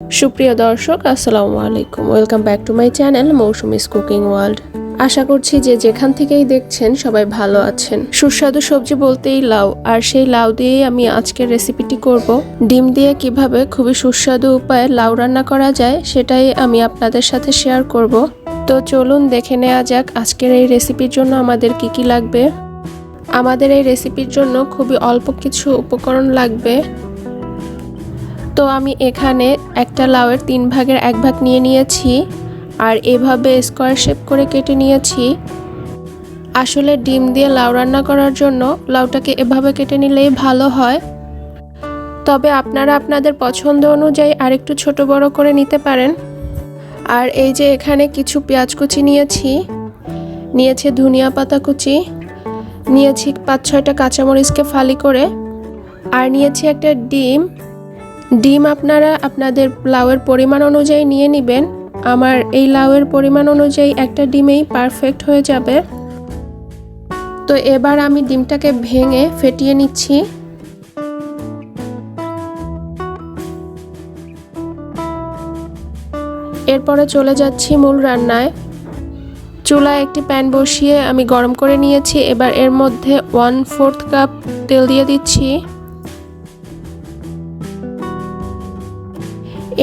সুপ্রিয় দর্শক আসসালামু আলাইকুম, welcome back to my channel Moushumi's cooking world. আশা করছি যে যেখান থেকেই দেখছেন সবাই ভালো আছেন। সুস্বাদু সবজি বলতেই লাউ, আর সেই লাউ দিয়েই আমি আজকের রেসিপিটি করব। ডিম দিয়ে কিভাবে খুবই সুস্বাদু উপায়ে লাউ রান্না করা যায় সেটাই আমি আপনাদের সাথে শেয়ার করব। তো চলুন দেখে নেওয়া যাক আজকের এই রেসিপির জন্য আমাদের কি কি লাগবে। আমাদের এই রেসিপির জন্য খুবই অল্প কিছু উপকরণ লাগবে। তো আমি এখানে একটা লাউয়ের 3 ভাগের 1 ভাগ নিয়ে নিয়েছি, আর এভাবে স্কোয়ার শেপ করে কেটে নিয়েছি। আসলে ডিম দিয়ে লাউ রান্না করার জন্য লাউটাকে এভাবে কেটে নিলেই ভালো হয়, তবে আপনারা আপনাদের পছন্দ অনুযায়ী আরেকটু ছোট বড় করে নিতে পারেন। আর এই যে এখানে কিছু পেঁয়াজ কুচি নিয়েছি ধনিয়া পাতা কুচি, নিয়েছি 5-6টা কাঁচামরিচকে ফালি করে, আর নিয়েছি একটা ডিম আপনারা আপনাদের লাউয়ের পরিমাণ অনুযায়ী নিয়ে নেবেন। আমার এই লাউয়ের পরিমাণ অনুযায়ী একটা ডিমেই পারফেক্ট হয়ে যাবে। তো এবার আমি ডিমটাকে ভেঙে ফেটিয়ে নিচ্ছি। এরপরে চলে যাচ্ছি মূল রান্নায়। চুলায় একটি প্যান বসিয়ে আমি গরম করে নিয়েছি। এবার এর মধ্যে 1/4 কাপ তেল দিয়ে দিচ্ছি।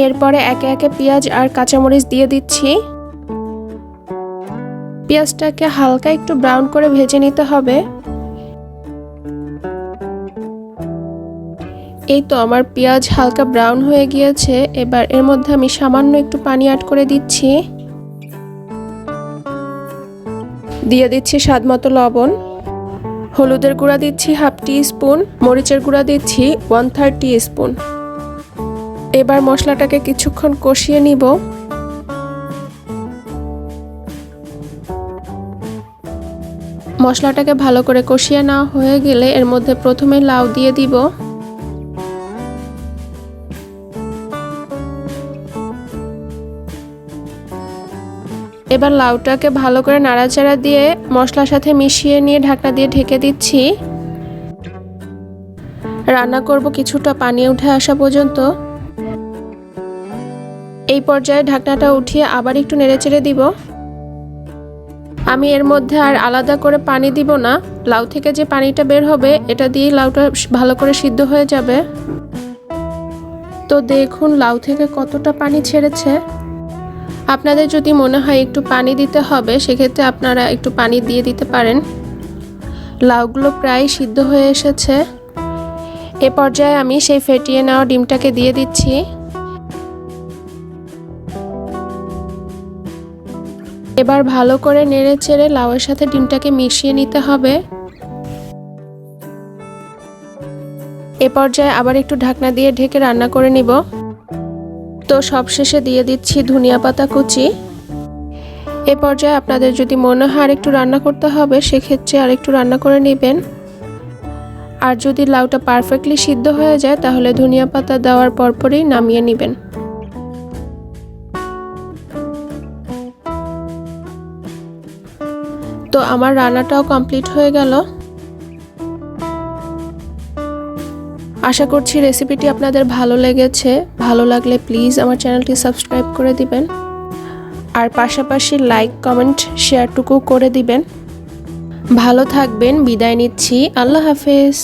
এরপরে একে একে পেঁয়াজ আর কাঁচামরিচ দিয়ে দিচ্ছি। পেঁয়াজটাকে হালকা একটু ব্রাউন করে ভেজে নিতে হবে। এই তো আমার পেঁয়াজ হালকা ব্রাউন হয়ে গিয়েছে। এবার এর মধ্যে আমি সামান্য একটু পানি অ্যাড করে দিচ্ছি। দিয়ে দিচ্ছি স্বাদমতো লবণ, হলুদের গুঁড়া দিচ্ছি 1/2 টিস্পুন, মরিচের গুঁড়া দিচ্ছি 1/3 টিস্পুন। এবার মশলাটাকে কিছুক্ষণ কষিয়ে নিব। মশলাটাকে ভালো করে কষিয়ে নেওয়া হয়ে গেলে এর মধ্যে প্রথমে লাউ দিয়ে দিব। এবার লাউটাকে ভালো করে নাড়াচাড়া দিয়ে মশলার সাথে মিশিয়ে নিয়ে ঢাকনা দিয়ে ঢেকে দিচ্ছি। রান্না করব কিছুটা পানি উঠে আসা পর্যন্ত। এই পর্যায়ে ঢাকনাটা উঠিয়ে আবার একটু নেড়েচেড়ে দিব। আমি এর মধ্যে আর আলাদা করে পানি দিব না, লাউ থেকে যে পানিটা বের হবে এটা দিয়ে লাউটা ভালো করে সিদ্ধ হয়ে যাবে। তো দেখুন লাউ থেকে কতটা পানি ছেড়েছে। আপনাদের যদি মনে হয় একটু পানি দিতে হবে সেক্ষেত্রে আপনারা একটু পানি দিয়ে দিতে পারেন। লাউগুলো প্রায় সিদ্ধ হয়ে এসেছে। এ পর্যায়ে আমি সেই ফেটিয়ে নেওয়া ডিমটাকে দিয়ে দিচ্ছি। এবার ভালো করে নেড়েচেড়ে লাউয়ের সাথে ডিমটাকে মিশিয়ে নিতে হবে। এ পর্যায়ে আবার একটু ঢাকনা দিয়ে ঢেকে রান্না করে নিব। তো সবশেষে দিয়ে দিচ্ছি ধনিয়া পাতা কুচি। এ পর্যায়ে আপনাদের যদি মনে হয় আরেকটু রান্না করতে হবে সেক্ষেত্রে আরেকটু রান্না করে নেবেন। আর যদি লাউটা পারফেক্টলি সিদ্ধ হয়ে যায় তাহলে ধনিয়া পাতা দেওয়ার পরপরই নামিয়ে নেবেন। তো আমার রান্নাটাও কমপ্লিট হয়ে গেল। আশা করছি রেসিপিটি আপনাদের ভালো লেগেছে। ভালো লাগলে প্লিজ আমার চ্যানেলটি সাবস্ক্রাইব করে দিবেন, আর পাশাপাশি লাইক কমেন্ট শেয়ারটুকু করে দিবেন। ভালো থাকবেন, বিদায় নিচ্ছি, আল্লাহ হাফেজ।